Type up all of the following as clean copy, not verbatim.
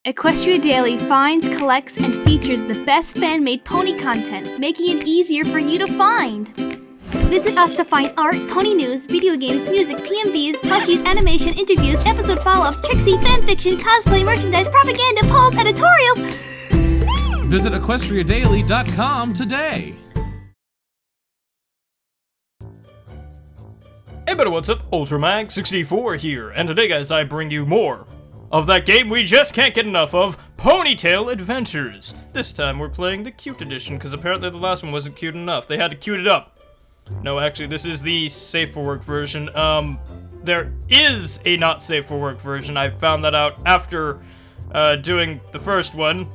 Equestria Daily finds, collects, and features the best fan-made pony content, making it easier for you to find. Visit us to find art, pony news, video games, music, PMVs, plushies, animation, interviews, episode follow-ups, Trixie, fanfiction, cosplay, merchandise, propaganda, polls, editorials. Visit EquestriaDaily.com today. Hey buddy, what's up? Ultramag64 here, and today guys I bring you more of that game we just can't get enough of, Ponytail Adventures. This time we're playing the cute edition, because apparently the last one wasn't cute enough. They had to cute it up. No, actually, this is the safe for work version. There is a not safe for work version. I found that out after doing the first one.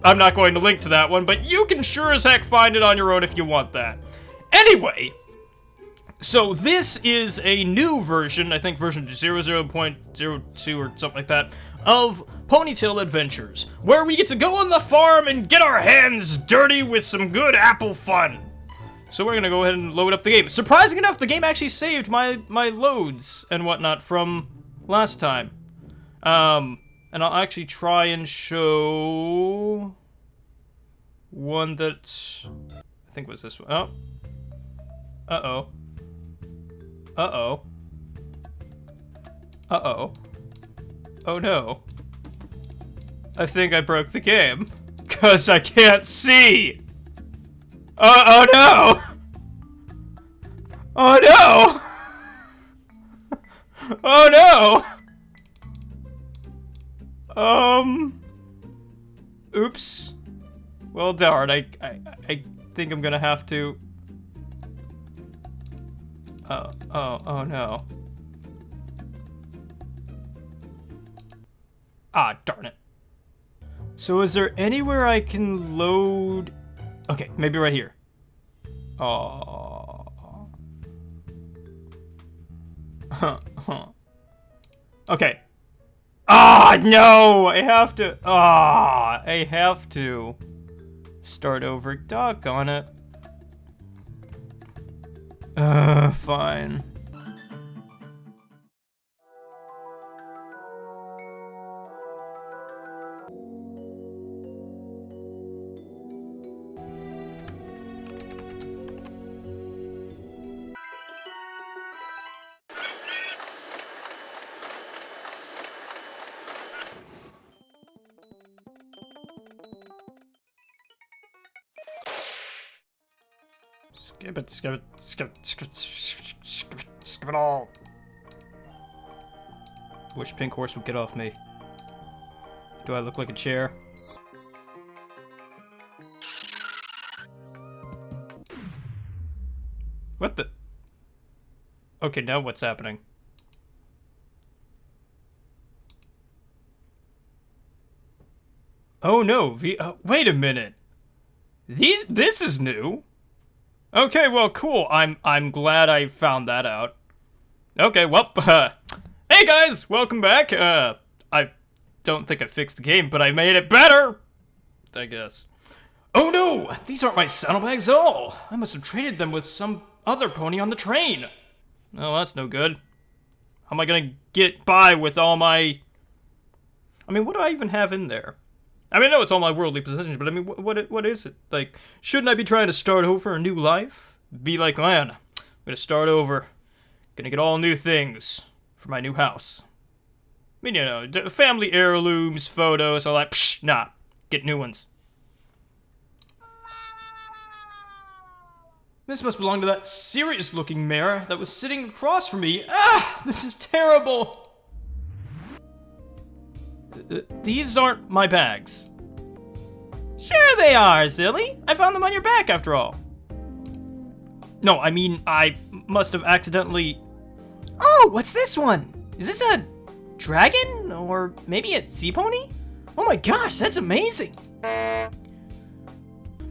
I'm not going to link to that one, but you can sure as heck find it on your own if you want that. Anyway, so this is a new version, I think version 00.02 or something like that, of Ponytail Adventures, where we get to go on the farm and get our hands dirty with some good apple fun. So we're gonna go ahead and load up the game. Surprising enough, the game actually saved my loads and whatnot from last time. And I'll actually try and show one that I think was this one. Oh. Uh-oh. Uh-oh. Uh-oh. Oh no. I think I broke the game. 'Cause I can't see! Oh no! Oh no! Oh no! Oops. Well darn, I think I'm gonna have to... Oh no. Ah, darn it. So is there anywhere I can load... Okay, maybe right here. Oh. Okay. Ah, no! I have to... Ah, I have to start over. Doggone it. Fine. Skip it all. Wish Pink Horse would get off me. Do I look like a chair? What the? Okay, now what's happening? Oh no, wait a minute. This is new. Okay, well, cool. I'm glad I found that out. Okay, well, hey guys, welcome back. I don't think I fixed the game, but I made it better, I guess. Oh no, these aren't my saddlebags at all. I must have traded them with some other pony on the train. Oh, that's no good. How am I gonna get by with all my... I mean, what do I even have in there? I mean, I know it's all my worldly possessions, but I mean, what is it? Like, shouldn't I be trying to start over a new life? Be like, man, I'm gonna start over. Gonna get all new things for my new house. I mean, you know, family heirlooms, photos, all that. Psh, nah, get new ones. This must belong to that serious-looking mare that was sitting across from me. Ah, this is terrible. These aren't my bags. Sure they are, silly. I found them on your back, after all. No, I mean, I must have accidentally... Oh, what's this one? Is this a dragon? Or maybe a sea pony? Oh my gosh, that's amazing.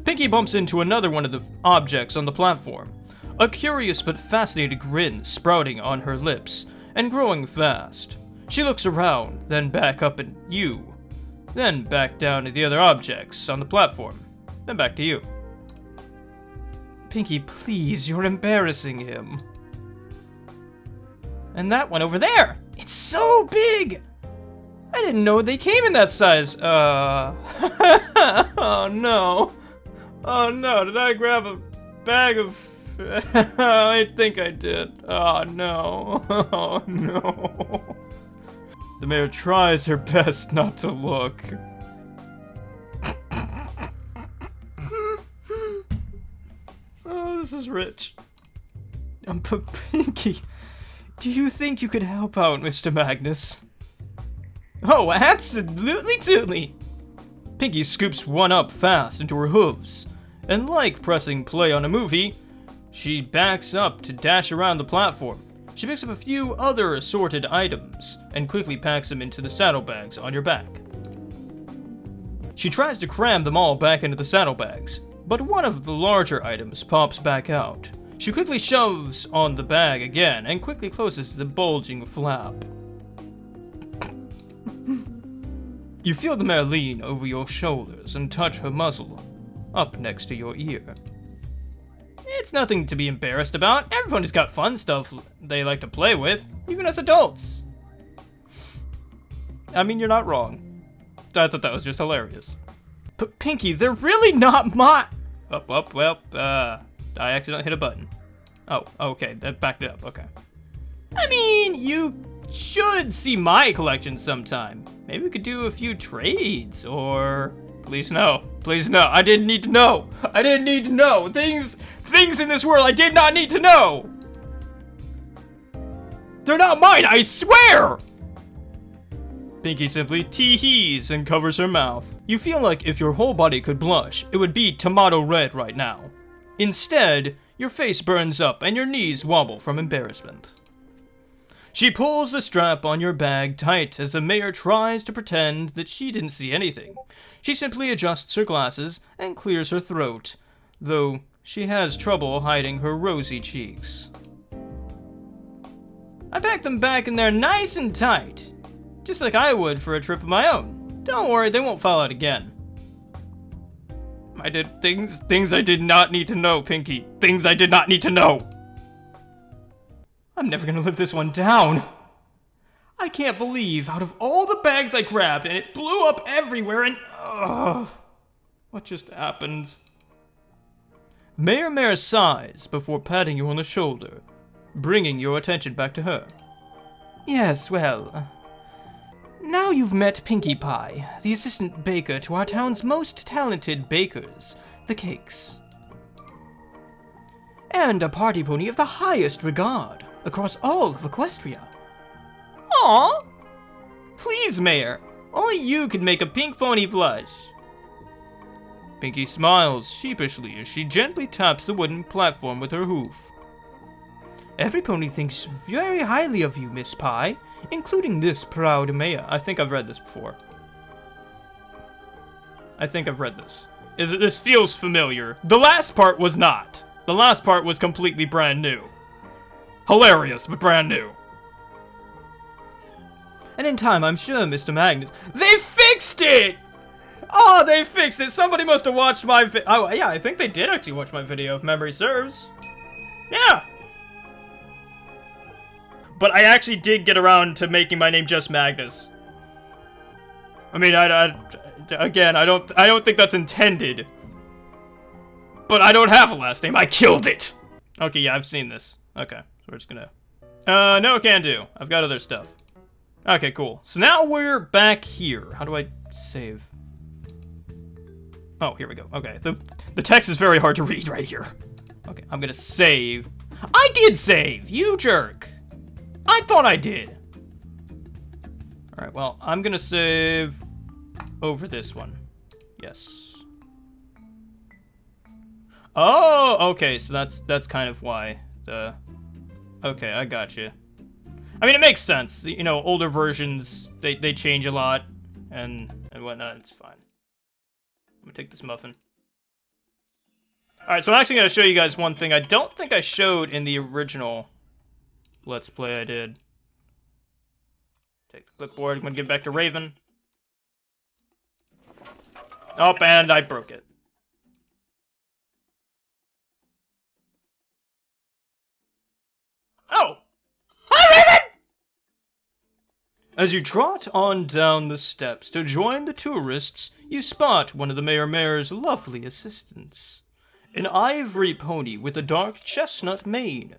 Pinky bumps into another one of the objects on the platform. A curious but fascinated grin sprouting on her lips, and growing fast. She looks around, then back up at you, then back down to the other objects on the platform, then back to you. Pinky, please, you're embarrassing him. And that one over there, it's so big! I didn't know they came in that size. Oh no. Oh no, did I grab a bag of... I think I did. Oh no. Oh no. The mayor tries her best not to look. Oh, this is rich. Pinky, do you think you could help out, Mr. Magnus? Oh, absolutely tootly! Pinky scoops one up fast into her hooves, and like pressing play on a movie, she backs up to dash around the platform. She picks up a few other assorted items, and quickly packs them into the saddlebags on your back. She tries to cram them all back into the saddlebags, but one of the larger items pops back out. She quickly shoves on the bag again, and quickly closes the bulging flap. You feel the mare lean over your shoulders and touch her muzzle, up next to your ear. It's nothing to be embarrassed about. Everybody's got fun stuff they like to play with, even as adults. I mean, you're not wrong. I thought that was just hilarious. But Pinky, they're really not my... I accidentally hit a button. Oh, okay, that backed it up, okay. I mean, you should see my collection sometime. Maybe we could do a few trades, or... Please no. Please no. I didn't need to know. I didn't need to know. Things in this world I did not need to know. They're not mine, I swear! Pinky simply tee-hees and covers her mouth. You feel like if your whole body could blush, it would be tomato red right now. Instead, your face burns up and your knees wobble from embarrassment. She pulls the strap on your bag tight as the mayor tries to pretend that she didn't see anything. She simply adjusts her glasses and clears her throat, though she has trouble hiding her rosy cheeks. I packed them back in there nice and tight, just like I would for a trip of my own. Don't worry, they won't fall out again. I did things I did not need to know, Pinky. Things I did not need to know. I'm never gonna live this one down. I can't believe out of all the bags I grabbed and it blew up everywhere and... what just happened? Mayor sighs before patting you on the shoulder, bringing your attention back to her. Yes, well... Now you've met Pinkie Pie, the assistant baker to our town's most talented bakers, the Cakes. And a party pony of the highest regard across all of Equestria. Aww! Please, Mayor, only you could make a pink pony blush. Pinky smiles sheepishly as she gently taps the wooden platform with her hoof. Every pony thinks very highly of you, Miss Pie, including this proud mayor. I think I've read this before. I think I've read this. This feels familiar. The last part was not. The last part was completely brand new. Hilarious, but brand new. And in time, I'm sure, Mr. Magnus... They fixed it! Oh, they fixed it! Somebody must have watched my oh, yeah, I think they did actually watch my video, if memory serves. Yeah! But I actually did get around to making my name just Magnus. I mean, again, I don't think that's intended. But I don't have a last name. I killed it! Okay, yeah, I've seen this. Okay, so we're just gonna... no can do. I've got other stuff. Okay, cool. So now we're back here. How do I save? Oh, here we go. Okay, the text is very hard to read right here. Okay, I'm gonna save. I did save! You jerk! I thought I did! Alright, well, I'm gonna save over this one. Yes. Oh, okay, so that's kind of why the... Okay, I got you. I mean, it makes sense. You know, older versions, they change a lot and whatnot. It's fine. I'm gonna take this muffin. Alright, so I'm actually gonna show you guys one thing I don't think I showed in the original Let's Play I did. Take the clipboard. I'm gonna give it back to Raven. Oh, and I broke it. Oh! Hi, Raven! As you trot on down the steps to join the tourists, you spot one of the mayor's lovely assistants. An ivory pony with a dark chestnut mane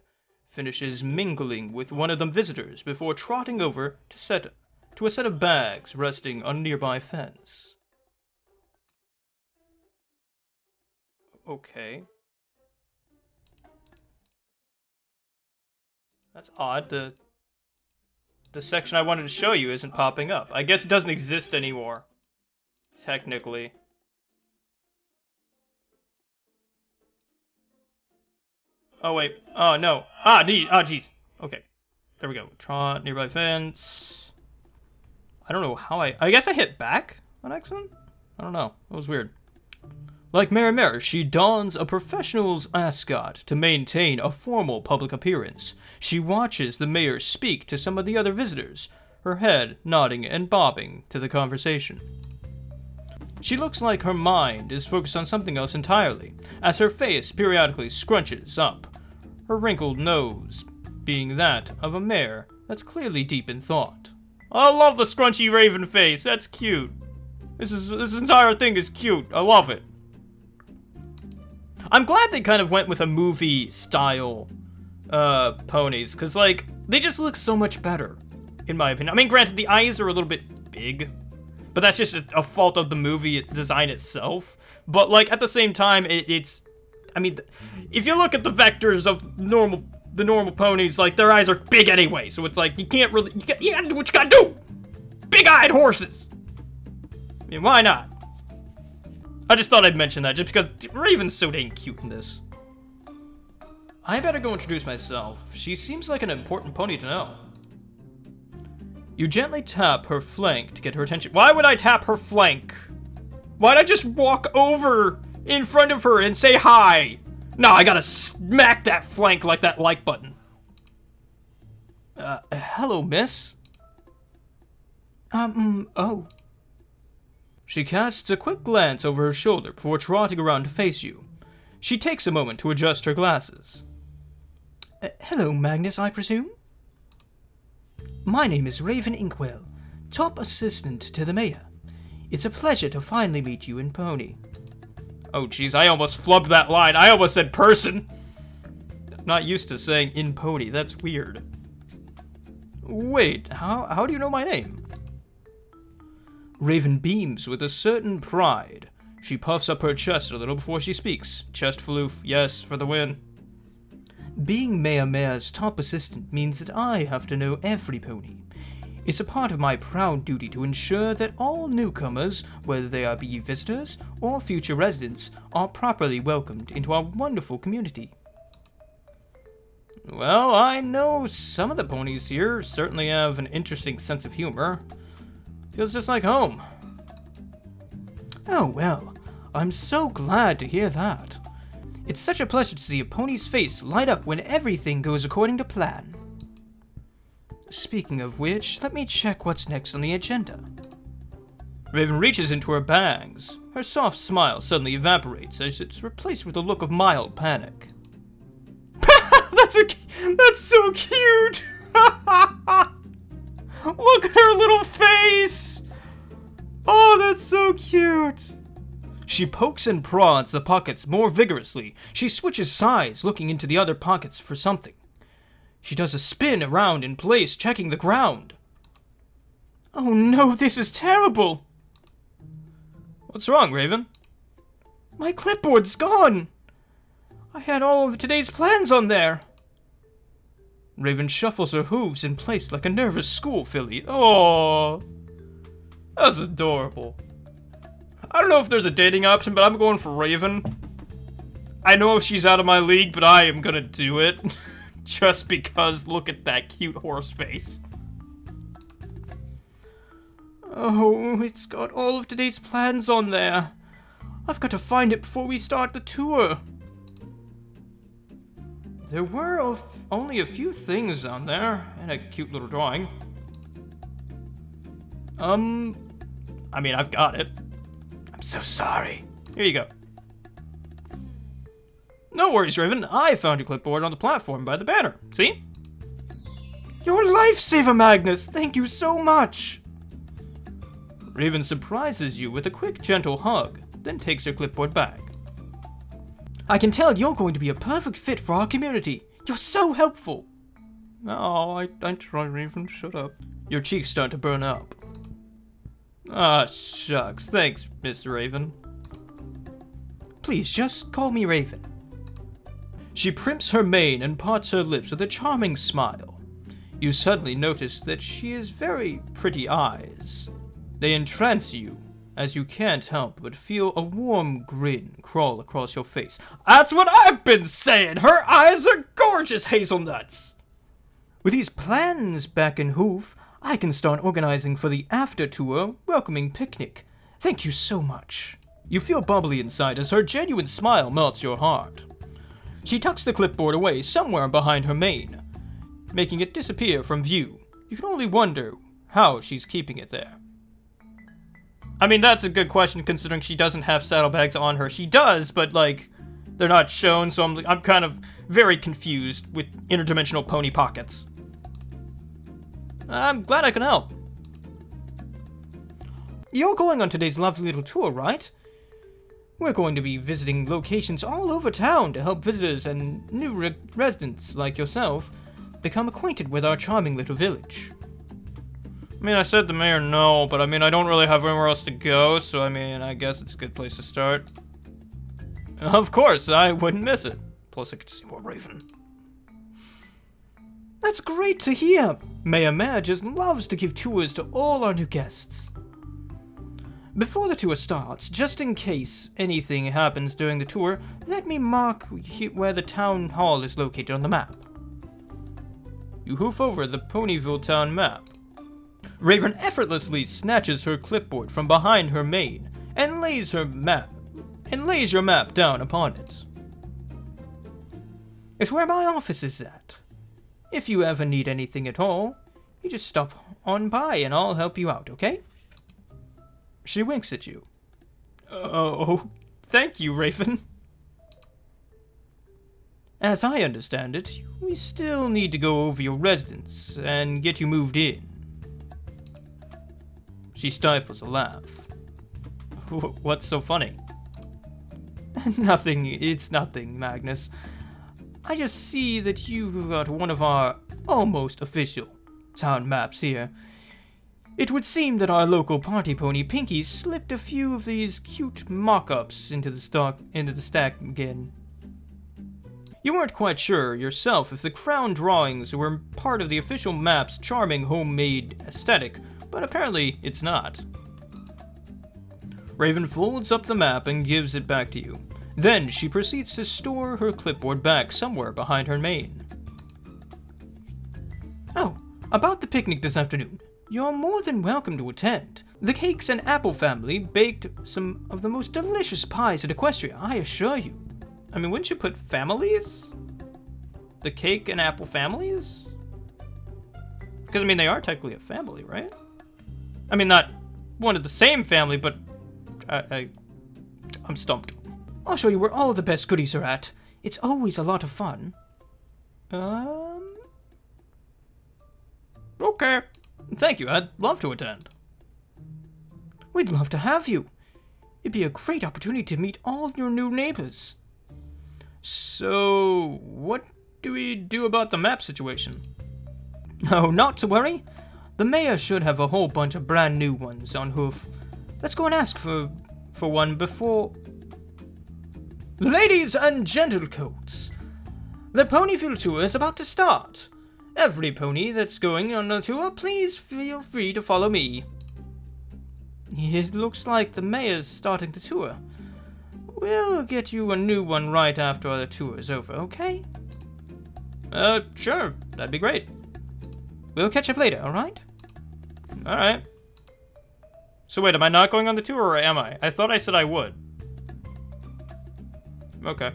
finishes mingling with one of the visitors before trotting over to a set of bags resting on a nearby fence. Okay. That's odd. The section I wanted to show you isn't popping up. I guess it doesn't exist anymore. Technically. Oh, wait. Oh, no. Jeez. Okay. There we go. Trot, nearby fence. I don't know how I guess I hit back on accident? I don't know. That was weird. Like Mary, she dons a professional's ascot to maintain a formal public appearance. She watches the mayor speak to some of the other visitors, her head nodding and bobbing to the conversation. She looks like her mind is focused on something else entirely, as her face periodically scrunches up, her wrinkled nose being that of a mayor that's clearly deep in thought. I love the scrunchy raven face, that's cute. This entire thing is cute, I love it. I'm glad they kind of went with a movie style ponies, because like they just look so much better in my opinion. I mean, granted the eyes are a little bit big, but that's just a fault of the movie design itself. But like at the same time, it's I mean, if you look at the vectors of the normal ponies, like their eyes are big anyway, so it's like you can't really you gotta do what you gotta do. Big-eyed horses. I mean, why not? I just thought I'd mention that, just because Raven's so dang cute in this. I better go introduce myself. She seems like an important pony to know. You gently tap her flank to get her attention. Why would I tap her flank? Why'd I just walk over in front of her and say hi? No, I gotta smack that flank like that like button. Hello, miss. Oh. She casts a quick glance over her shoulder before trotting around to face you. She takes a moment to adjust her glasses. Hello, Magnus, I presume? My name is Raven Inkwell, top assistant to the mayor. It's a pleasure to finally meet you in Pony. Oh, jeez, I almost flubbed that line. I almost said person. Not used to saying in Pony. That's weird. Wait, how do you know my name? Raven beams with a certain pride. She puffs up her chest a little before she speaks. Chest floof, yes, for the win. Being Mayor's top assistant means that I have to know every pony. It's a part of my proud duty to ensure that all newcomers, whether they be visitors or future residents, are properly welcomed into our wonderful community. Well, I know some of the ponies here certainly have an interesting sense of humor. Feels just like home. Oh, well, I'm so glad to hear that. It's such a pleasure to see a pony's face light up when everything goes according to plan. Speaking of which, let me check what's next on the agenda. Raven reaches into her bags. Her soft smile suddenly evaporates as it's replaced with a look of mild panic. That's so cute! Look at her little face! Oh, that's so cute! She pokes and prods the pockets more vigorously. She switches sides, looking into the other pockets for something. She does a spin around in place, checking the ground. Oh no, this is terrible! What's wrong, Raven? My clipboard's gone! I had all of today's plans on there. Raven shuffles her hooves in place like a nervous school filly. Oh, that's adorable. I don't know if there's a dating option, but I'm going for Raven. I know she's out of my league, but I am gonna do it. Just because look at that cute horse face. Oh, it's got all of today's plans on there. I've got to find it before we start the tour. There were only a few things on there, and a cute little drawing. I mean, I've got it. I'm so sorry. Here you go. No worries, Raven. I found your clipboard on the platform by the banner. See? You're a lifesaver, Magnus! Thank you so much! Raven surprises you with a quick, gentle hug, then takes her clipboard back. I can tell you're going to be a perfect fit for our community. You're so helpful. Oh, I try, Raven. Shut up. Your cheeks start to burn up. Ah, shucks. Thanks, Miss Raven. Please, just call me Raven. She primps her mane and parts her lips with a charming smile. You suddenly notice that she has very pretty eyes. They entrance you, as you can't help but feel a warm grin crawl across your face. That's what I've been saying! Her eyes are gorgeous, hazelnuts! With these plans back in hoof, I can start organizing for the after-tour welcoming picnic. Thank you so much. You feel bubbly inside as her genuine smile melts your heart. She tucks the clipboard away somewhere behind her mane, making it disappear from view. You can only wonder how she's keeping it there. I mean, that's a good question considering she doesn't have saddlebags on her. She does, but like, they're not shown, so I'm kind of very confused with interdimensional pony pockets. I'm glad I can help. You're going on today's lovely little tour, right? We're going to be visiting locations all over town to help visitors and new residents like yourself become acquainted with our charming little village. I mean, I said the mayor no, but I mean, I don't really have anywhere else to go, so I mean, I guess it's a good place to start. Of course, I wouldn't miss it. Plus, I could see more Raven. That's great to hear! Mayor Mare just loves to give tours to all our new guests. Before the tour starts, just in case anything happens during the tour, let me mark where the town hall is located on the map. You hoof over the Ponyville town map. Raven effortlessly snatches her clipboard from behind her mane and lays your map down upon it. It's where my office is at. If you ever need anything at all, you just stop on by and I'll help you out, okay? She winks at you. Oh, thank you, Raven. As I understand it, we still need to go over your residence and get you moved in. She stifles a laugh. What's so funny? Nothing, it's nothing, Magnus. I just see that you got one of our almost official town maps here. It would seem that our local party pony Pinky slipped a few of these cute mock-ups into the stack again. You weren't quite sure yourself if the crown drawings were part of the official map's charming homemade aesthetic, but apparently it's not. Raven folds up the map and gives it back to you. Then she proceeds to store her clipboard back somewhere behind her mane. Oh, about the picnic this afternoon. You're more than welcome to attend. The Cakes and Apple family baked some of the most delicious pies at Equestria, I assure you. I mean, wouldn't you put families? The Cake and Apple families? Because, I mean, they are technically a family, right? I mean, not one of the same family, but I'm stumped. I'll show you where all the best goodies are at. It's always a lot of fun. Okay. Thank you, I'd love to attend. We'd love to have you. It'd be a great opportunity to meet all of your new neighbors. So, what do we do about the map situation? Oh, not to worry. The mayor should have a whole bunch of brand new ones on hoof. Let's go and ask for one before... Ladies and gentlecoats, the Ponyville tour is about to start. Every pony that's going on the tour, please feel free to follow me. It looks like the mayor's starting the tour. We'll get you a new one right after the tour is over, okay? Sure, that'd be great. We'll catch up later, alright? Alright. So wait, am I not going on the tour, or am I? I thought I said I would. Okay.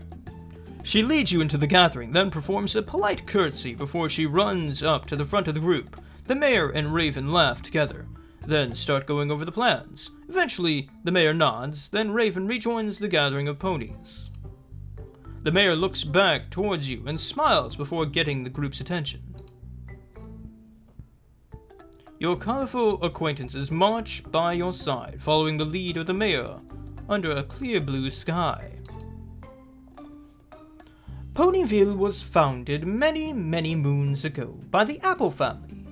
She leads you into the gathering, then performs a polite curtsy before she runs up to the front of the group. The mayor and Raven laugh together, then start going over the plans. Eventually, the mayor nods, then Raven rejoins the gathering of ponies. The mayor looks back towards you and smiles before getting the group's attention. Your colorful acquaintances march by your side, following the lead of the mayor, under a clear blue sky. Ponyville was founded many, many moons ago by the Apple family,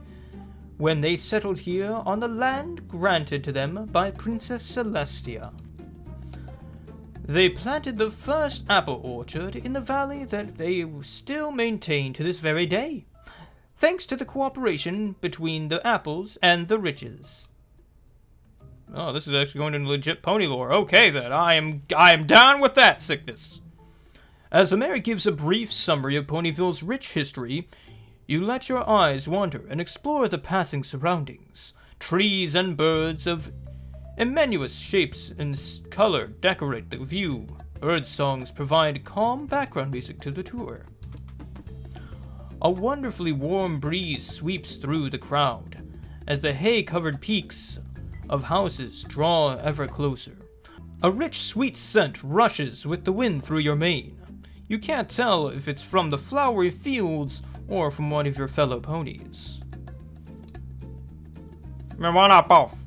when they settled here on the land granted to them by Princess Celestia. They planted the first apple orchard in the valley that they still maintain to this very day, thanks to the cooperation between the apples and the riches. Oh, this is actually going into legit pony lore. Okay then, I am down with that sickness. As the mayor gives a brief summary of Ponyville's rich history, you let your eyes wander and explore the passing surroundings. Trees and birds of immense shapes and color decorate the view. Bird songs provide calm background music to the tour. A wonderfully warm breeze sweeps through the crowd as the hay-covered peaks of houses draw ever closer. A rich, sweet scent rushes with the wind through your mane. You can't tell if it's from the flowery fields or from one of your fellow ponies. Why not both?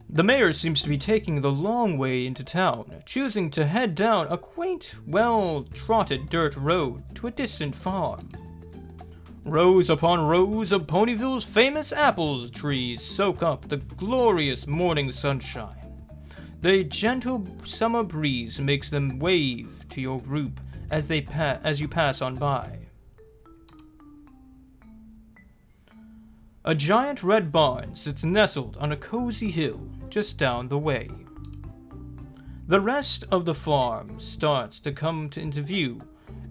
The mayor seems to be taking the long way into town, choosing to head down a quaint, well-trotted dirt road to a distant farm. Rows upon rows of Ponyville's famous apple trees soak up the glorious morning sunshine. The gentle summer breeze makes them wave to your group as you pass on by. A giant red barn sits nestled on a cozy hill just down the way. The rest of the farm starts to come into view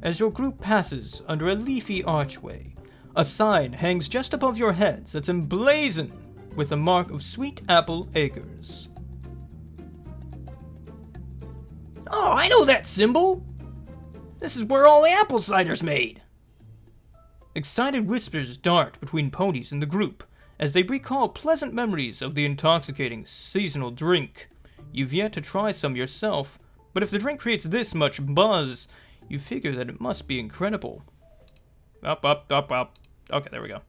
as your group passes under a leafy archway. A sign hangs just above your heads that's emblazoned with the mark of Sweet Apple Acres. Oh, I know that symbol! This is where all the apple cider's made! Excited whispers dart between ponies in the group as they recall pleasant memories of the intoxicating seasonal drink. You've yet to try some yourself, but if the drink creates this much buzz, you figure that it must be incredible. Up, up, up, up. Okay, there we go.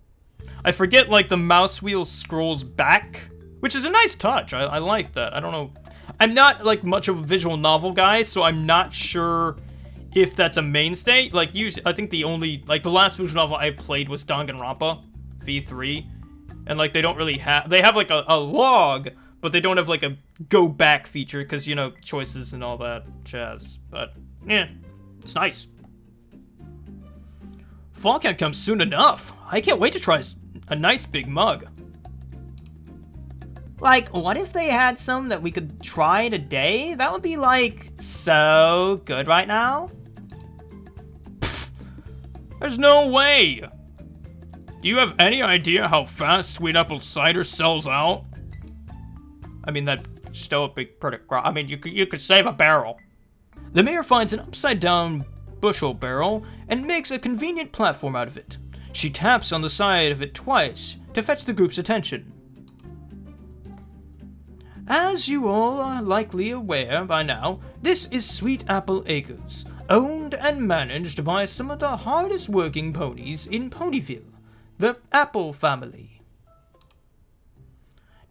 I forget, like, the mouse wheel scrolls back, which is a nice touch. I like that. I don't know. I'm not, like, much of a visual novel guy, so I'm not sure if that's a mainstay. Like, usually, I think the only, like, the last visual novel I played was Danganronpa V3, and, like, they don't really have, they have, like, a log, but they don't have, like, a go back feature, because, you know, choices and all that jazz. But, yeah, it's nice. Fall can't come soon enough. I can't wait to try a nice big mug. Like, what if they had some that we could try today? That would be, like, so good right now. Pfft, there's no way. Do you have any idea how fast Sweet Apple Cider sells out? I mean, that still would be pretty. I mean, you could save a barrel. The mayor finds an upside-down bushel barrel and makes a convenient platform out of it. She taps on the side of it twice to fetch the group's attention. As you all are likely aware by now, this is Sweet Apple Acres, owned and managed by some of the hardest working ponies in Ponyville, the Apple family.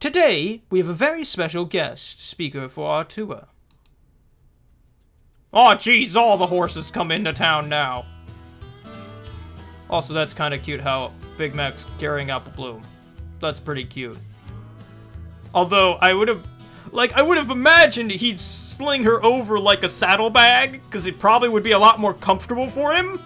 Today, we have a very special guest speaker for our tour. Oh geez, all the horses come into town now. Also, that's kind of cute how Big Mac's carrying Apple Bloom. That's pretty cute. Although, I would have imagined he'd sling her over like a saddlebag, because it probably would be a lot more comfortable for him.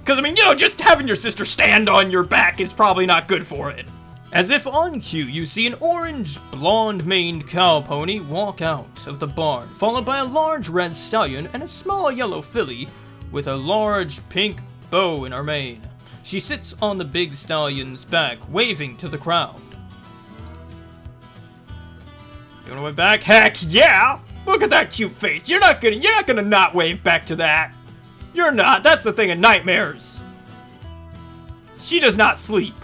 Because, I mean, you know, just having your sister stand on your back is probably not good for it. As if on cue, you see an orange, blonde-maned cow pony walk out of the barn, followed by a large red stallion and a small yellow filly with a large pink bow in her mane. She sits on the big stallion's back, waving to the crowd. You wanna wave back? Heck yeah! Look at that cute face. You're not gonna not wave back to that. You're not. That's the thing of nightmares. She does not sleep.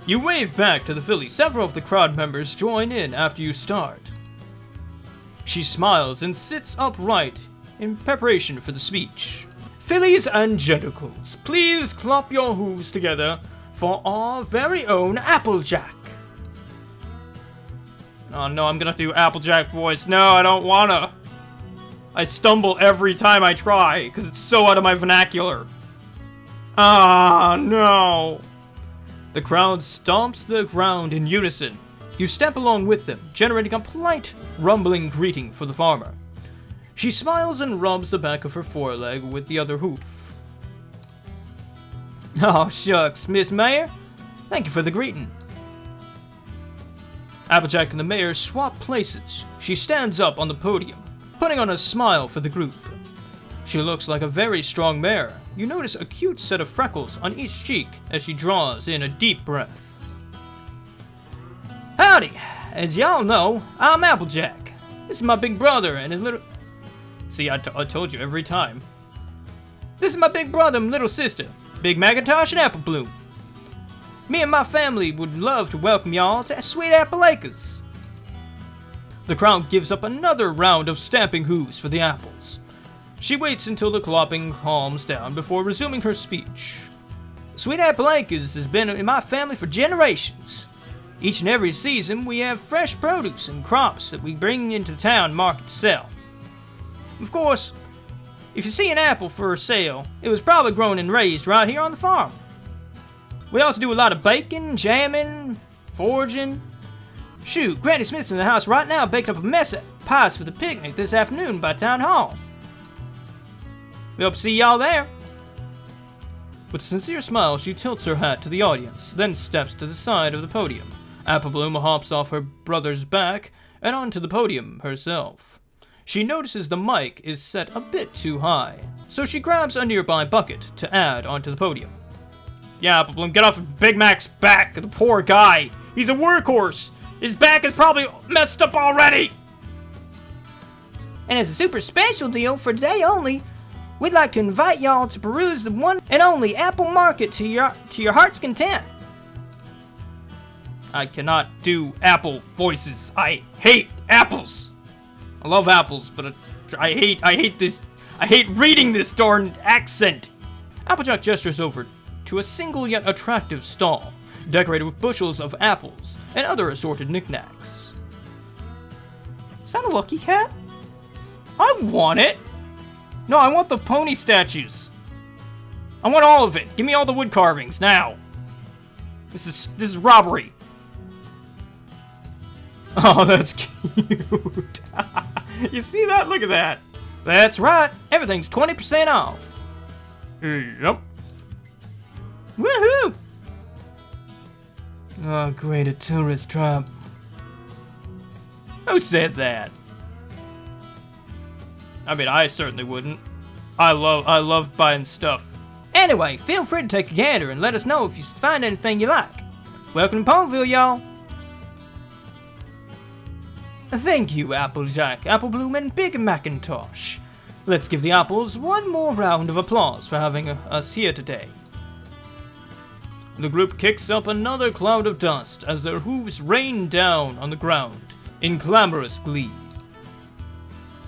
You wave back to the filly. Several of the crowd members join in after you start. She smiles and sits upright in preparation for the speech. Fillies and genticles, please clap your hooves together for our very own Applejack. Oh no, I'm gonna do Applejack voice. No, I don't wanna. I stumble every time I try, because it's so out of my vernacular. Ah, no. The crowd stomps the ground in unison. You step along with them, generating a polite, rumbling greeting for the farmer. She smiles and rubs the back of her foreleg with the other hoof. Oh, shucks, Miss Mayor. Thank you for the greeting. Applejack and the mayor swap places. She stands up on the podium, putting on a smile for the group. She looks like a very strong mare. You notice a cute set of freckles on each cheek as she draws in a deep breath. Howdy! As y'all know, I'm Applejack. This is my big brother and his little... See, I told you every time. This is my big brother and little sister, Big Macintosh and Apple Bloom. Me and my family would love to welcome y'all to Sweet Appleacres. The crowd gives up another round of stamping hooves for the apples. She waits until the clopping calms down before resuming her speech. Sweet Appleacres has been in my family for generations. Each and every season, we have fresh produce and crops that we bring into the town market to sell. Of course, if you see an apple for sale, it was probably grown and raised right here on the farm. We also do a lot of baking, jamming, foraging. Shoot, Granny Smith's in the house right now baking up a mess of pies for the picnic this afternoon by Town Hall. We hope to see y'all there. With a sincere smile, she tilts her hat to the audience, then steps to the side of the podium. Apple Bloom hops off her brother's back and onto the podium herself. She notices the mic is set a bit too high, so she grabs a nearby bucket to add onto the podium. Yeah, Apple Bloom, get off of Big Mac's back, the poor guy. He's a workhorse. His back is probably messed up already. And as a super special deal for today only, we'd like to invite y'all to peruse the one and only Apple Market to your heart's content. I cannot do apple voices. I hate apples. I love apples, but I hate this. I hate reading this darn accent. Applejack gestures over to a single yet attractive stall, decorated with bushels of apples and other assorted knickknacks. Is that a lucky cat? I want it. No, I want the pony statues. I want all of it. Give me all the wood carvings now. This is robbery. Oh, that's cute. You see that? Look at that. That's right. Everything's 20% off. Yep. Woohoo! Oh, great, a tourist trap. Who said that? I mean, I certainly wouldn't. I love buying stuff. Anyway, feel free to take a gander and let us know if you find anything you like. Welcome to Palmville, y'all. Thank you, Applejack, Apple Bloom, and Big Macintosh. Let's give the apples one more round of applause for having us here today. The group kicks up another cloud of dust as their hooves rain down on the ground in clamorous glee.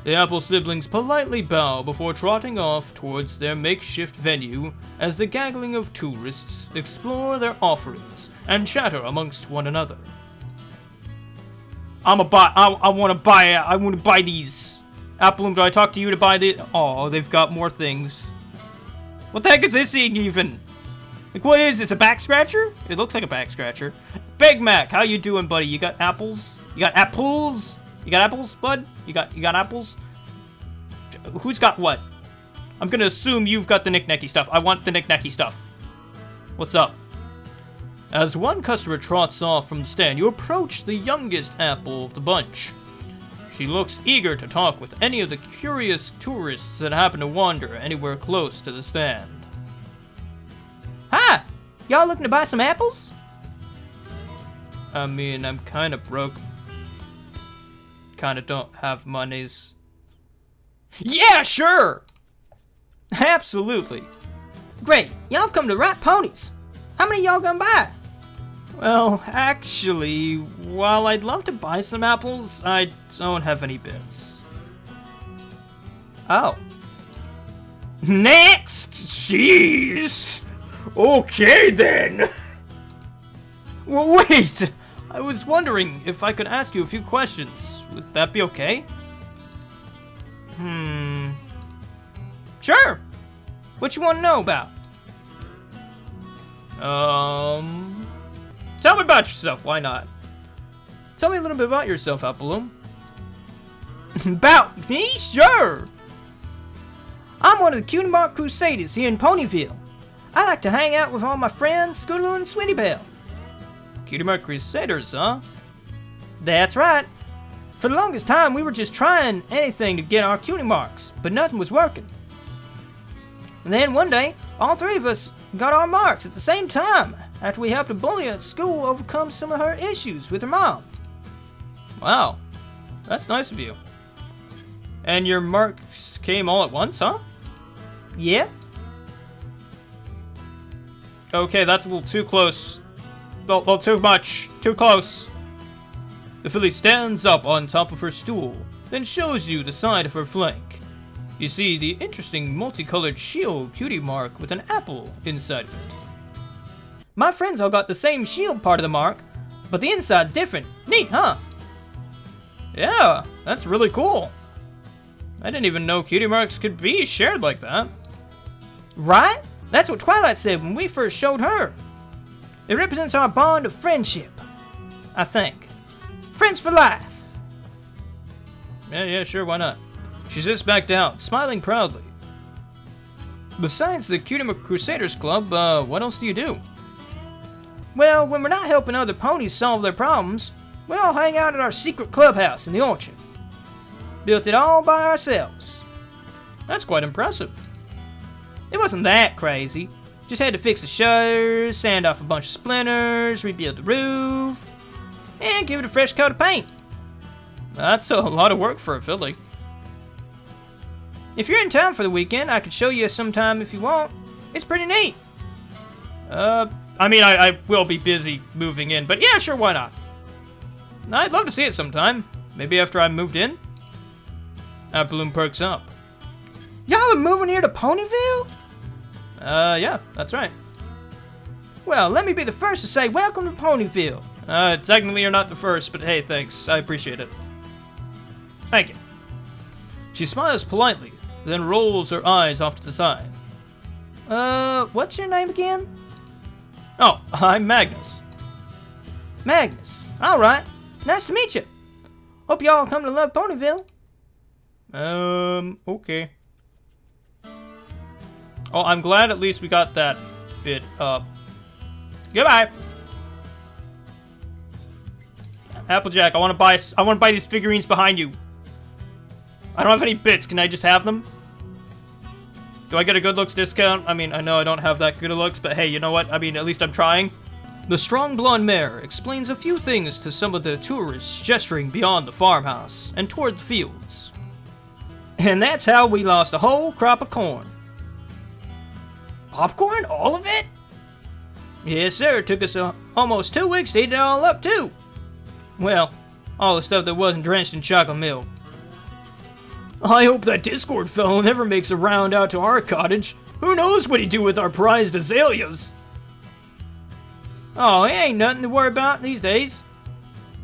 The Apple siblings politely bow before trotting off towards their makeshift venue as the gaggling of tourists explore their offerings and chatter amongst one another. I want to buy these. Apple Bloom, do I talk to you to buy the... Oh, they've got more things. What the heck is this thing even? Like, what is this, a back scratcher? It looks like a back scratcher. Big Mac, how you doing, buddy? You got apples? You got apples? You got apples, bud? You got apples? Who's got what? I'm gonna assume you've got the knick-knacky stuff. I want the knick-knacky stuff. What's up? As one customer trots off from the stand, you approach the youngest apple of the bunch. She looks eager to talk with any of the curious tourists that happen to wander anywhere close to the stand. Hi! Y'all looking to buy some apples? I mean, I'm kinda broke. Kinda don't have monies. Yeah, sure! Absolutely. Great, y'all have come to the right ponies. How many y'all gonna buy? Well, actually, while I'd love to buy some apples, I don't have any bits. Oh. Next! Jeez! Okay then! Well, wait! I was wondering if I could ask you a few questions. Would that be okay? Sure! What you want to know about? Tell me about yourself, why not? Tell me a little bit about yourself, Applejack. About me? Sure! I'm one of the Cutie Mark Crusaders here in Ponyville. I like to hang out with all my friends, Scootaloo and Sweetie Belle. Cutie Mark Crusaders, huh? That's right. For the longest time, we were just trying anything to get our cutie marks, but nothing was working. And then one day, all three of us got our marks at the same time after we helped a bully at school overcome some of her issues with her mom. Wow, that's nice of you. And your marks came all at once, huh? Yeah. Okay, that's a little too close. A little too much. Too close. The filly stands up on top of her stool, then shows you the side of her flank. You see the interesting multicolored shield cutie mark with an apple inside of it. My friends all got the same shield part of the mark, but the inside's different. Neat, huh? Yeah, that's really cool. I didn't even know cutie marks could be shared like that. Right? That's what Twilight said when we first showed her. It represents our bond of friendship, I think. Friends for life. Yeah, sure, why not? She sits back down, smiling proudly. Besides the Cutie Mark Crusaders Club, what else do you do? Well, when we're not helping other ponies solve their problems, we all hang out at our secret clubhouse in the orchard. Built it all by ourselves. That's quite impressive. It wasn't that crazy. Just had to fix the shutters, sand off a bunch of splinters, rebuild the roof, and give it a fresh coat of paint. That's a lot of work for a filly. If you're in town for the weekend, I could show you sometime if you want. It's pretty neat. I mean, I will be busy moving in, but yeah, sure, why not? I'd love to see it sometime. Maybe after I moved in. Applejack perks up. Y'all are moving here to Ponyville? Yeah, that's right. Well, let me be the first to say welcome to Ponyville. Technically you're not the first, but hey, thanks. I appreciate it. Thank you. She smiles politely, then rolls her eyes off to the side. What's your name again? Oh, I'm Magnus. Magnus. Alright. Nice to meet you. Hope y'all come to love Ponyville. Okay. Oh, I'm glad at least we got that bit up. Goodbye. Applejack, I want to buy these figurines behind you. I don't have any bits. Can I just have them? Do I get a good looks discount? I mean, I know I don't have that good of looks, but hey, you know what? I mean, at least I'm trying. The strong blonde mare explains a few things to some of the tourists gesturing beyond the farmhouse and toward the fields. And that's how we lost a whole crop of corn. Popcorn? All of it? Yes, sir. It took us almost 2 weeks to eat it all up, too. Well, all the stuff that wasn't drenched in chocolate milk. I hope that Discord fellow never makes a round out to our cottage. Who knows what he'd do with our prized azaleas? Oh, he ain't nothing to worry about these days.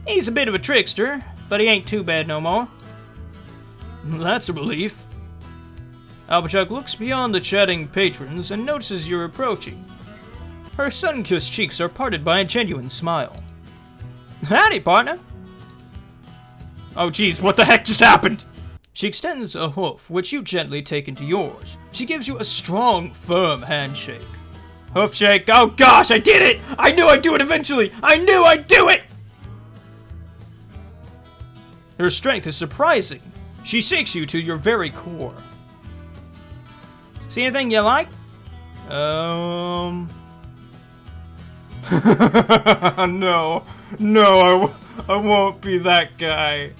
He's a bit of a trickster, but he ain't too bad no more. That's a relief. Applejack looks beyond the chatting patrons and notices you're approaching. Her sun-kissed cheeks are parted by a genuine smile. Howdy, partner. Oh, geez, what the heck just happened? She extends a hoof, which you gently take into yours. She gives you a strong, firm handshake. Hoof shake. Oh gosh, I did it! I knew I'd do it eventually! I knew I'd do it! Her strength is surprising. She shakes you to your very core. See anything you like? No. No, I won't be that guy.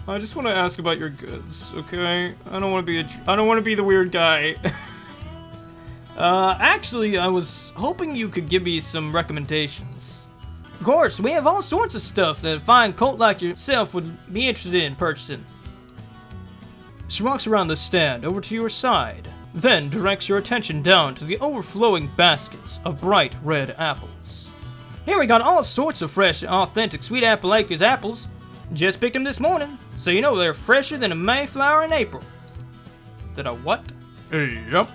I just want to ask about your goods, okay? I don't want to be the weird guy. Actually, I was hoping you could give me some recommendations. Of course, we have all sorts of stuff that a fine colt like yourself would be interested in purchasing. She walks around the stand over to your side, then directs your attention down to the overflowing baskets of bright red apples. Here we got all sorts of fresh, authentic Sweet Applejack apples. Just picked them this morning, so you know they're fresher than a Mayflower in April. Did I what? Yep.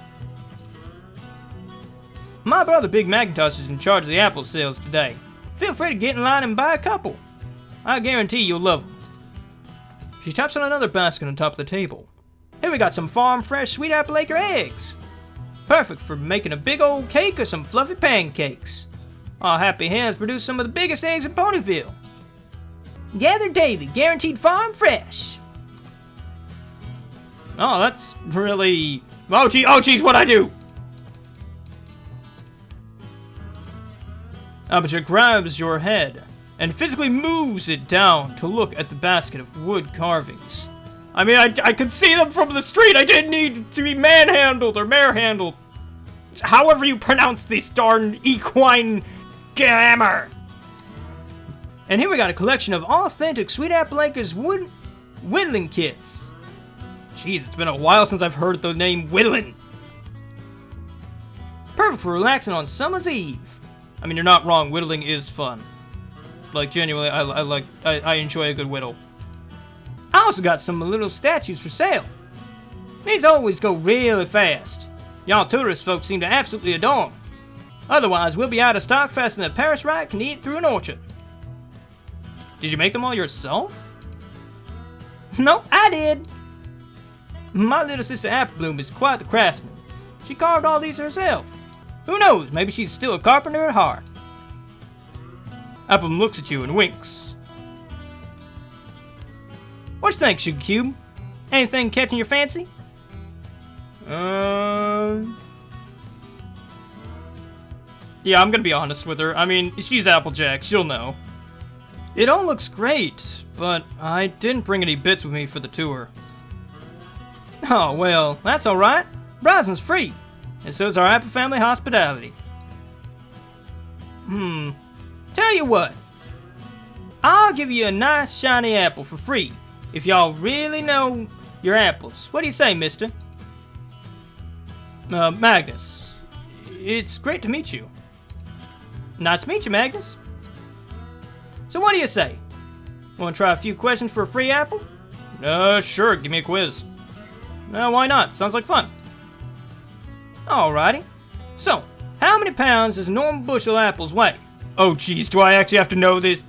My brother Big Macintosh is in charge of the apple sales today. Feel free to get in line and buy a couple. I guarantee you'll love them. She taps on another basket on top of the table. Here we got some farm fresh Sweet Applejack eggs. Perfect for making a big old cake or some fluffy pancakes. Our happy hands produce some of the biggest eggs in Ponyville. Gathered daily, guaranteed farm fresh. Oh, that's really... Oh, geez, what'd I do? Applejack grabs your head and physically moves it down to look at the basket of wood carvings. I mean, I could see them from the street. I didn't need to be manhandled or mare-handled. However you pronounce this darn equine grammar. And here we got a collection of authentic Sweet Applejack's wood whittling kits. Jeez, it's been a while since I've heard the name whittling. Perfect for relaxing on summer's eve. I mean, you're not wrong. Whittling is fun. Like, genuinely, I enjoy a good whittle. I also got some little statues for sale. These always go really fast. Y'all tourist folks seem to absolutely adore them. Otherwise, we'll be out of stock faster than a Paris rat can eat through an orchard. Did you make them all yourself? No, I did. My little sister Applebloom is quite the craftsman. She carved all these herself. Who knows, maybe she's still a carpenter at heart. Applebloom looks at you and winks. What you think, Sugar Cube? Anything catching your fancy? Yeah, I'm gonna be honest with her. I mean, she's Applejack, she'll know. It all looks great, but I didn't bring any bits with me for the tour. Oh, well, that's alright. Browsing's free, and so is our Apple family hospitality. Tell you what. I'll give you a nice shiny apple for free, if y'all really know your apples. What do you say, mister? Magnus. It's great to meet you. Nice to meet you, Magnus. So what do you say? Want to try a few questions for a free apple? Sure, give me a quiz. Why not? Sounds like fun. Alrighty. So, how many pounds does a normal bushel of apples weigh? Oh geez, do I actually have to know this?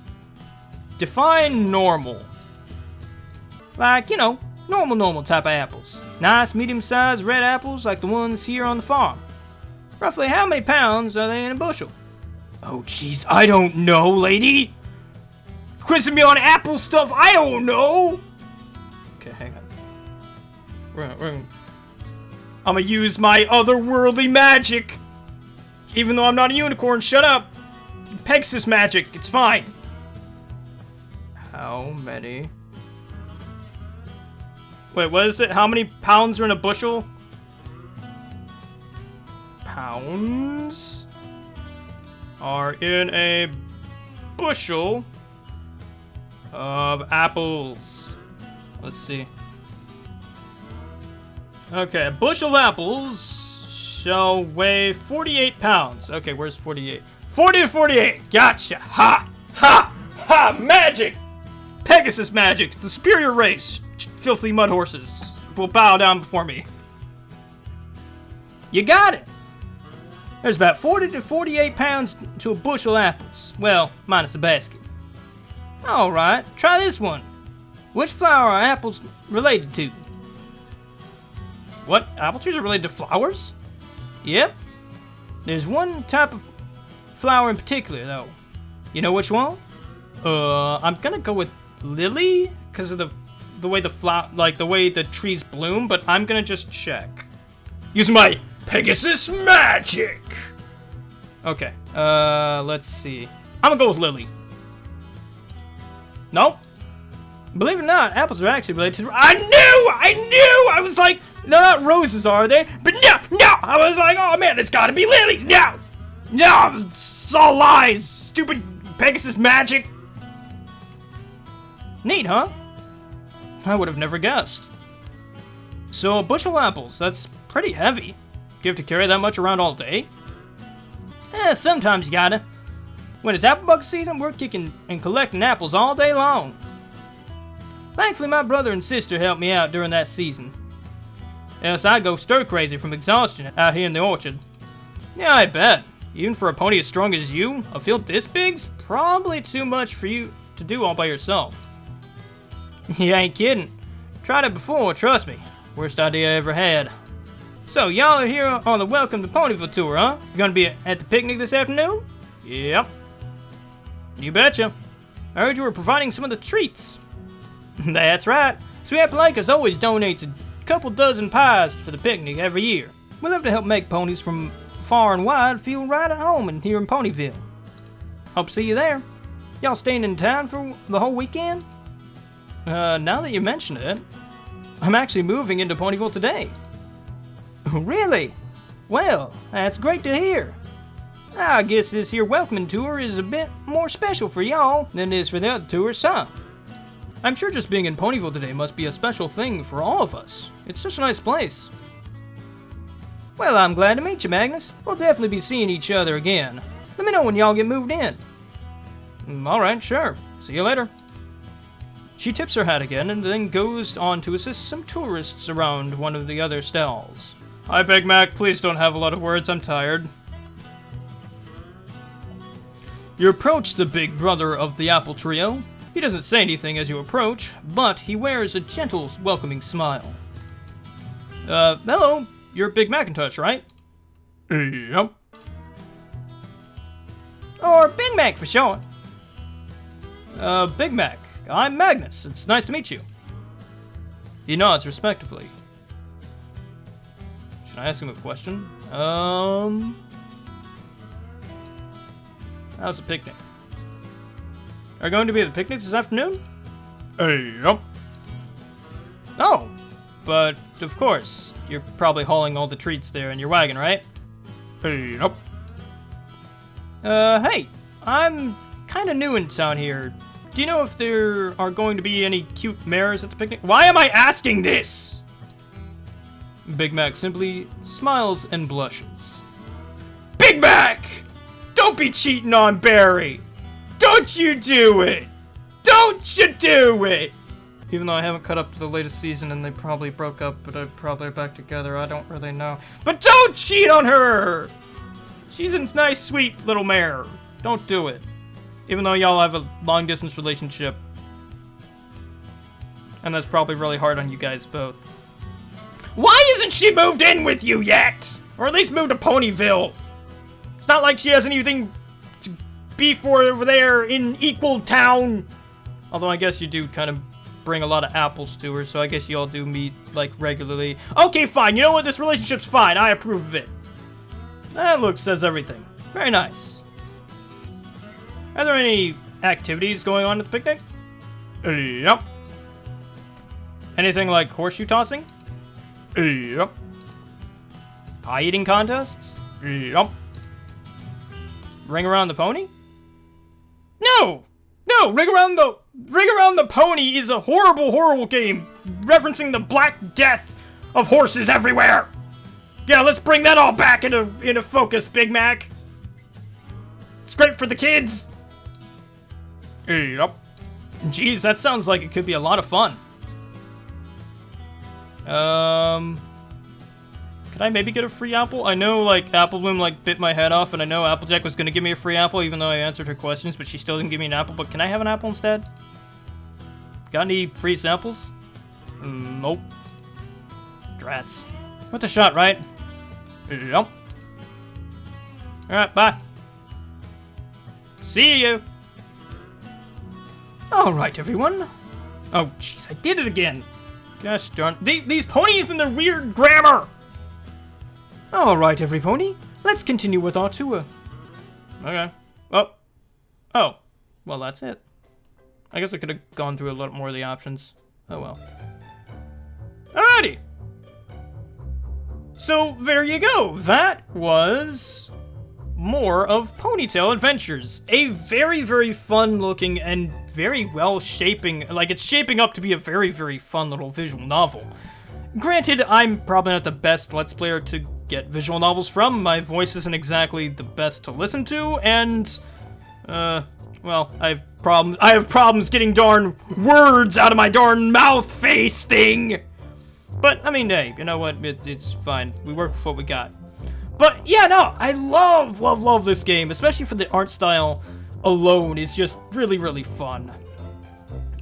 Define normal. Like, you know, normal type of apples. Nice medium-sized red apples like the ones here on the farm. Roughly how many pounds are they in a bushel? Oh jeez, I don't know, lady. Quizzing me on apple stuff, I don't know. Okay, hang on. I'm gonna use my otherworldly magic. Even though I'm not a unicorn, shut up. Pegasus magic, it's fine. How many? Wait, what is it? How many pounds are in a bushel? Pounds are in a bushel of apples. Let's see. Okay, a bushel of apples shall weigh 48 pounds. Okay, where's 48? 40 to 48. Gotcha. Ha! Ha! Ha! Magic! Pegasus magic. The superior race. Filthy mud horses will bow down before me. You got it. There's about 40 to 48 pounds to a bushel of apples. Well, minus the basket. Alright, try this one. Which flower are apples related to? What? Apple trees are related to flowers? Yep. There's one type of flower in particular, though. You know which one? I'm gonna go with lily, because of the way the way the trees bloom, but I'm gonna just check. Using my Pegasus magic! Okay, let's see. I'm gonna go with lily. Nope. Believe it or not, apples are actually related to... I knew! I was like, they're not roses, are they? But no! I was like, oh man, it's gotta be lilies! No! It's all lies! Stupid Pegasus magic! Neat, huh? I would have never guessed. So, a bushel of apples, that's pretty heavy. Do you have to carry that much around all day? Sometimes you gotta. When it's apple bug season, we're kicking and collecting apples all day long. Thankfully, my brother and sister helped me out during that season. Else I'd go stir-crazy from exhaustion out here in the orchard. Yeah, I bet. Even for a pony as strong as you, a field this big's probably too much for you to do all by yourself. You ain't kidding. Tried it before, trust me. Worst idea I ever had. So, y'all are here on the Welcome to Ponyville tour, huh? You gonna be at the picnic this afternoon? Yep. You betcha. I heard you were providing some of the treats. That's right. Sweet Applejack always donates a couple dozen pies for the picnic every year. We love to help make ponies from far and wide feel right at home and here in Ponyville. Hope to see you there. Y'all staying in town for the whole weekend? Now that you mention it, I'm actually moving into Ponyville today. Really? Well, that's great to hear. I guess this here welcoming tour is a bit more special for y'all than it is for the other tours, huh? I'm sure just being in Ponyville today must be a special thing for all of us. It's such a nice place. Well, I'm glad to meet you, Magnus. We'll definitely be seeing each other again. Let me know when y'all get moved in. Alright, sure. See you later. She tips her hat again and then goes on to assist some tourists around one of the other stalls. Hi, Big Mac. Please don't have a lot of words. I'm tired. You approach the big brother of the Apple Trio. He doesn't say anything as you approach, but he wears a gentle, welcoming smile. Hello. You're Big Macintosh, right? Yep. Or Big Mac for short. Big Mac. I'm Magnus. It's nice to meet you. He nods respectfully. Should I ask him a question? How's the picnic? Are you going to be at the picnic this afternoon? Yep. Oh, but of course. You're probably hauling all the treats there in your wagon, right? Yep. Hey, I'm kind of new in town here. Do you know if there are going to be any cute mares at the picnic? Why am I asking this? Big Mac simply smiles and blushes. Big Mac! Don't be cheating on Barry! Don't you do it! Don't you do it! Even though I haven't caught up to the latest season and they probably broke up, but they're probably back together, I don't really know. But don't cheat on her! She's a nice, sweet little mare. Don't do it. Even though y'all have a long-distance relationship. And that's probably really hard on you guys both. Why isn't she moved in with you yet? Or at least moved to Ponyville? It's not like she has anything to be for over there in Equal Town. Although I guess you do kind of bring a lot of apples to her, so I guess you all do meet, like, regularly. Okay, fine. You know what? This relationship's fine. I approve of it. That look says everything. Very nice. Are there any activities going on at the picnic? Yep. Anything like horseshoe tossing? Yep. Pie eating contests? Yep. Ring around the pony? No! No! Ring around the pony is a horrible, horrible game referencing the Black Death of horses everywhere! Yeah, let's bring that all back into focus, Big Mac. It's great for the kids. Yep. Jeez, that sounds like it could be a lot of fun. Could I maybe get a free apple? I know, like, Apple Bloom, like, bit my head off, and I know Applejack was gonna give me a free apple, even though I answered her questions, but she still didn't give me an apple. But can I have an apple instead? Got any free samples? Nope. Drats. Worth a shot, right? Yep. Alright, bye. See you. Alright, everyone. Oh, jeez, I did it again. Gosh darn. These ponies and their weird grammar. Alright, every pony. Let's continue with our tour. Okay. Oh. Well, that's it. I guess I could have gone through a lot more of the options. Oh well. Alrighty. So, there you go. That was more of Ponytail Adventures. A very, very fun looking and very well shaping, like it's shaping up to be a very, very fun little visual novel. Granted, I'm probably not the best Let's Player to get visual novels from. My voice isn't exactly the best to listen to, and, well, I have problems getting darn words out of my darn mouth face thing! But, I mean, hey, you know what? It's fine. We work with what we got. But, yeah, no, I love this game, especially for the art style alone. It's just really, really fun.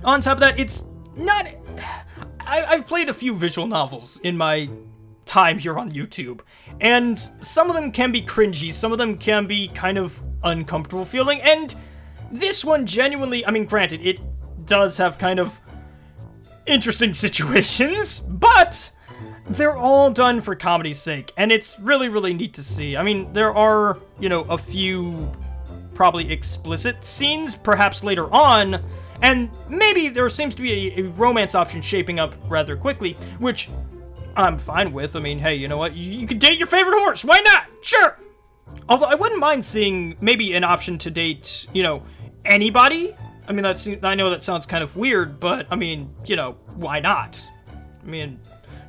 On top of that, it's not... I've played a few visual novels in my time here on YouTube, and some of them can be cringy, some of them can be kind of uncomfortable feeling, and this one genuinely, I mean, granted, it does have kind of interesting situations, but they're all done for comedy's sake, and it's really, really neat to see. I mean, there are, you know, a few probably explicit scenes, perhaps later on, and maybe there seems to be a romance option shaping up rather quickly, which I'm fine with. I mean, hey, you know what? You could date your favorite horse. Why not? Sure. Although I wouldn't mind seeing maybe an option to date, you know, anybody. I mean, I know that sounds kind of weird, but I mean, you know, why not? I mean,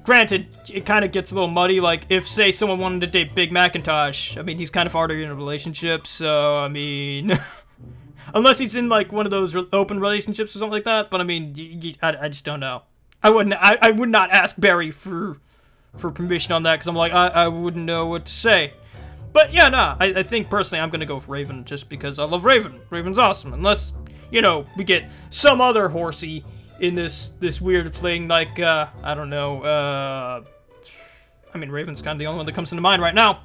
granted, it kind of gets a little muddy. Like, if, say, someone wanted to date Big Macintosh, I mean, he's kind of already in a relationship, so, I mean... Unless he's in, like, one of those open relationships or something like that, but, I mean, I just don't know. I would not ask Barry for permission on that, because I'm like, I wouldn't know what to say. But, yeah, no, I think, personally, I'm gonna go with Raven, just because I love Raven. Raven's awesome, unless, you know, we get some other horsey in this weird thing, like, I don't know, I mean, Raven's kind of the only one that comes into mind right now.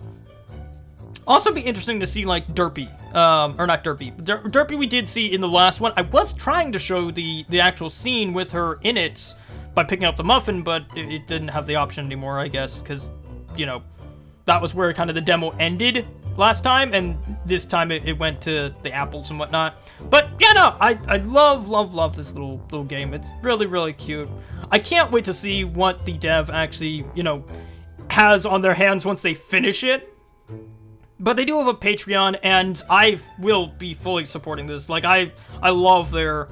Also be interesting to see, like, Derpy, or not Derpy. Derpy we did see in the last one. I was trying to show the actual scene with her in it by picking up the muffin, but it didn't have the option anymore, I guess, because, you know, that was where kind of the demo ended last time, and this time it went to the apples and whatnot. But, yeah, no, I love this little game. It's really, really cute. I can't wait to see what the dev actually, you know, has on their hands once they finish it. But they do have a Patreon, and I will be fully supporting this. Like, I love their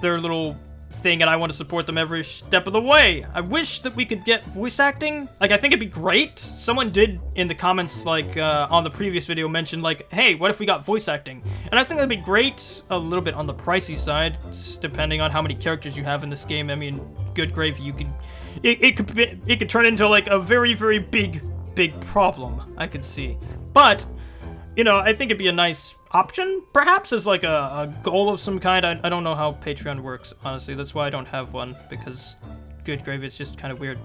little thing, and I want to support them every step of the way. I wish that we could get voice acting. Like, I think it'd be great. Someone did, in the comments, like, on the previous video, mention, like, hey, what if we got voice acting? And I think that'd be great, a little bit on the pricey side, depending on how many characters you have in this game. I mean, good gravy, you could... It could turn into, like, a very, very big problem, I could see. But, you know, I think it'd be a nice option, perhaps, as like a goal of some kind. I don't know how Patreon works, honestly. That's why I don't have one, because good gravy, it's just kind of weird.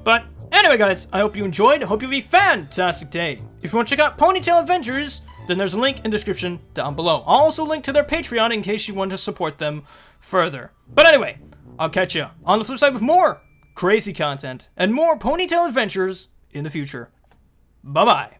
But anyway, guys, I hope you enjoyed. I hope you have a fantastic day. If you want to check out Ponytail Adventures, then there's a link in the description down below. I'll also link to their Patreon in case you want to support them further. But anyway, I'll catch you on the flip side with more crazy content and more Ponytail Adventures in the future. Bye-bye.